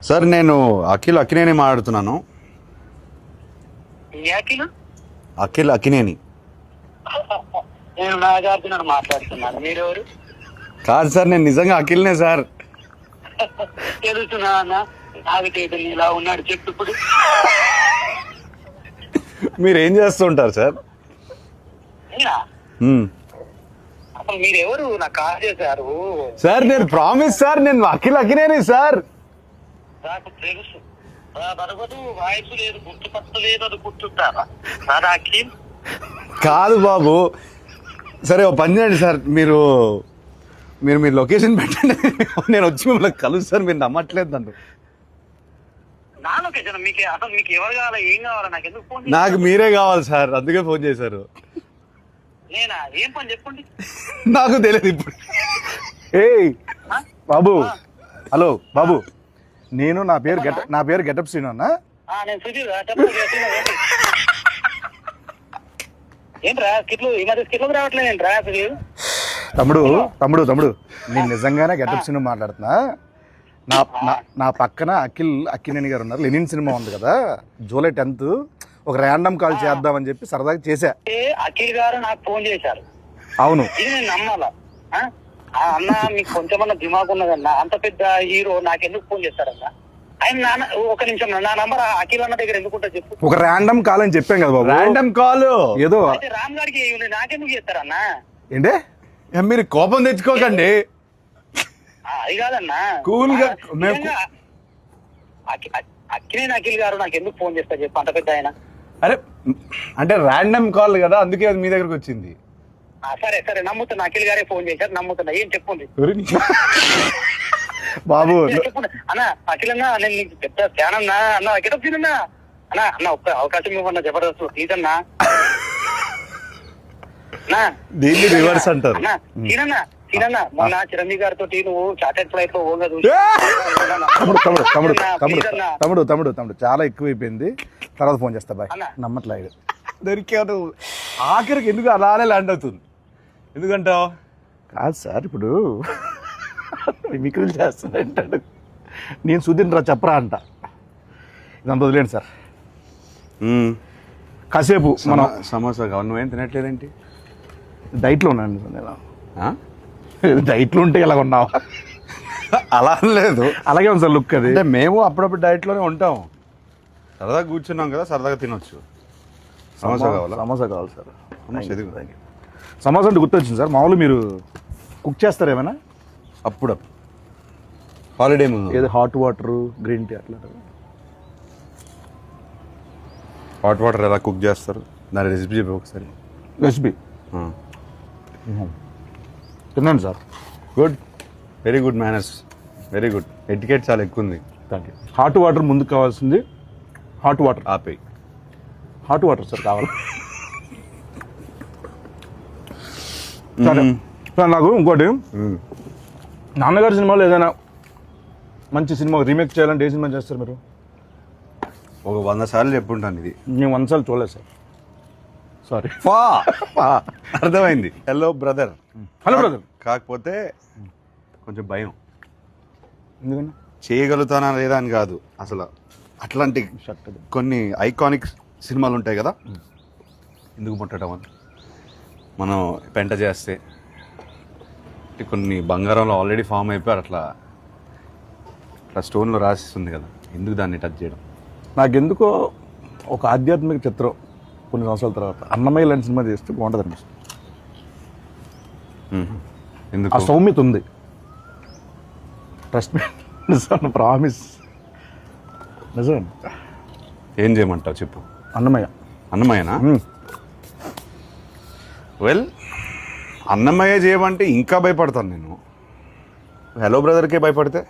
Sir నేను అఖిలేని మాట్లాడుతున్నాను. అఖిల్ అక్కినేని. నేను నాగార్జున మాట్లాడుతున్నాను. మీరెవరు? కాదు సార్, నేను నిజంగా అఖిల్నే సార్. తెలుస్తున్నా అన్న, నాగచేతులు ఇలా ఉన్నాడు చెప్పు ఇప్పుడు. మీరు ఏం చేస్తుంటారు సార్? అసలు మీరెవరు? నాకు కాల్ చేశారు సార్. నేను ప్రామిస్ సార్, నేను అఖిల్ అక్కినేని సార్. నాకు తెలుసు, బరగదు, వాయిస్ లేదు, గుర్తుపట్టలేదు, అది గుర్తుంటారా సార్? అఖిల్ కాదు బాబు. సరే ఓ పని చేయండి సార్, మీరు మీరు మీ లొకేషన్ పెట్టండి, నేను వచ్చి మిమ్మల్ని కలుస్తాను. మీరు నమ్మట్లేదు నన్ను. నా లొకేషన్ మీకు అసలు మీకు ఎవరు కావాలా, ఏం కావాలా? నాకు ఎందుకు ఫోన్? నాకు మీరే కావాలి సార్, అందుకే ఫోన్ చేశారు. నేనా? ఏం పని చెప్పండి. నాకు తెలియదు ఇప్పుడు. ఏయ్ బాబు, హలో బాబు, నేను నా పేరు గెటప్ శ్రీను అన్న. నేను సుధీర్. ఏంట్రా స్కిట్లు ఈ మధ్య స్కిట్లు రావట్లేదు ఏంట్రా సుధీర్? తమ్ముడు నేను నిజంగానే గెటప్ శ్రీను మాట్లాడుతున్నా. నా పక్కన అక్కినేని గారు ఉన్నారు. లెనిన్ సినిమా ఉంది కదా, జూలై 10th ఒక ర్యాండమ్ కాల్ చేద్దామని చెప్పి సరదాగా చేశా. అఖిల్ గారు నాకు ఫోన్ చేశారు. అవును, ఇది నేను నమ్మాలా? అన్న మీకు కొంచెమన్నా దిమాగ్ ఉన్నదన్నా, అంత పెద్ద హీరో నాకెందుకు ఫోన్ చేస్తారన్నా? ఆయన ఒక నిమిషం, నా నంబర్ అఖిల్ అన్న దగ్గర ఎందుకుంటా చెప్పు. ఒక ర్యాండమ్ కాల్ అని చెప్పాం కదా బాబు. ర్యాండమ్ కాల్ ఏదో రామ్ గారికి నాకెందుకు చేస్తారన్నా? ఏంటే మీరు కోపం తెచ్చుకోకండి. అది కాదన్నా, కూల్ గా అఖిల్ గారు నాకు ఎందుకు ఫోన్ చేస్తారు చెప్పు, అంత పెద్ద ఆయన. అరే అంటే ర్యాండమ్ కాల్ కదా, అందుకే అది మీ దగ్గరకు వచ్చింది. సరే నమ్ముతున్నా, అఖిల్ గారే ఫోన్ చేశారు, నమ్ముతున్నా. ఏం చెప్పండి బాబు. చెప్పండి అన్న. అఖిల్ అన్నా, నేను నీకు పెద్ద ఫ్యాన్ అన్నా. అన్న గెటప్ తినన్నా అన్న ఒక్క అవకాశం ఇవ్వన్నా, జబర్దస్త్ ప్లీజ్ అన్నా. దీన్ని రివర్స్ అంటారు. తినన్నా మొన్న చిరంజీవి గారితో నువ్వు చార్టెడ్ ఫ్లైట్ లో ఓగా చూసి. తమ్ముడు చాలా ఎక్కువైపోయింది, తర్వాత ఫోన్ చేస్తా బాయ్. నమ్మట్లేదు దొరికాను. ఆఖరికి ఎందుకు అలానే ల్యాండ్ అవుతుంది? ఎందుకంటావు? కాదు సార్, ఇప్పుడు మిమిక్రీలు చేస్తానంటాడు, నేను సుధీర్ రా చెప్పరా అంట. ఇదంతా వదిలేండి సార్. కాసేపు మనం సమోసా కావాలి. నువ్వేం తినట్లేదేంటి? డైట్లో ఉన్నాను నేను. డైట్లో ఉంటే ఇలా ఉన్నావా? అలా లేదు, అలాగే ఉంది సార్ లుక్. అది అంటే మేము అప్పుడప్పుడు డైట్లోనే ఉంటాం. సరదాగా కూర్చున్నాం కదా, సరదాగా తినొచ్చు. సమోసా కావాలా? సమోసా కావాలి సార్. సమోసా అంటే గుర్తొచ్చింది సార్, మామూలు మీరు కుక్ చేస్తారు ఏమైనా? అప్పుడు హాలిడే ఏదో హాట్ వాటర్, గ్రీన్ టీ అట్లా. హాట్ వాటర్ ఎలా కుక్ చేస్తారు? దాని రెసిపీ చెప్పి ఒకసారి. రెసిపీ తిన్నాను sir. Good, very good manners, very good. Etiquette చాలా ఎక్కువ ఉంది. Thank you. హాట్ వాటర్ ముందుకు కావాల్సింది. హాట్ వాటర్ ఆపేయి. హాట్ వాటర్ సార్ కావాలి. సరే సార్, నాకు ఇంకోటి, నాన్నగారి సినిమాలో ఏదైనా మంచి సినిమా రీమేక్ చేయాలంటే ఏ సినిమా చేస్తారు మీరు? ఒక 100 సార్లు చెప్పుంటాను ఇది. నేను 100 సార్లు చూడలేదు సార్. సారీ. అర్థమైంది. Hello brother. కాకపోతే కొంచెం భయం. ఎందుకని? చేయగలుగుతానా లేదా అని కాదు, అసలు అట్లాంటి కొన్ని ఐకానిక్ సినిమాలు ఉంటాయి కదా, ఎందుకు ముట్టడం అని. మనం పెంట చేస్తే కొన్ని బంగారంలో ఆల్రెడీ ఫామ్ అయిపోయి అట్లా స్టోన్లో రాసిస్తుంది కదా, ఎందుకు దాన్ని టచ్ చేయడం? నాకెందుకో ఒక ఆధ్యాత్మిక చిత్రం కొన్ని సంవత్సరాల తర్వాత అన్నమయ్య లాంటి సినిమా చేస్తే బాగుంటుంది అనిపిస్తుంది. ఎందుకు? ఆ సౌమ్యత ఉంది. Trust me, promise. నిజం. ఏం చేయమంటావు చెప్పు. అన్నమయ్యనా? వెల్, అన్నమయ్య చేయమంటే ఇంకా భయపడతాను నేను. హలో బ్రదర్కే భయపడితే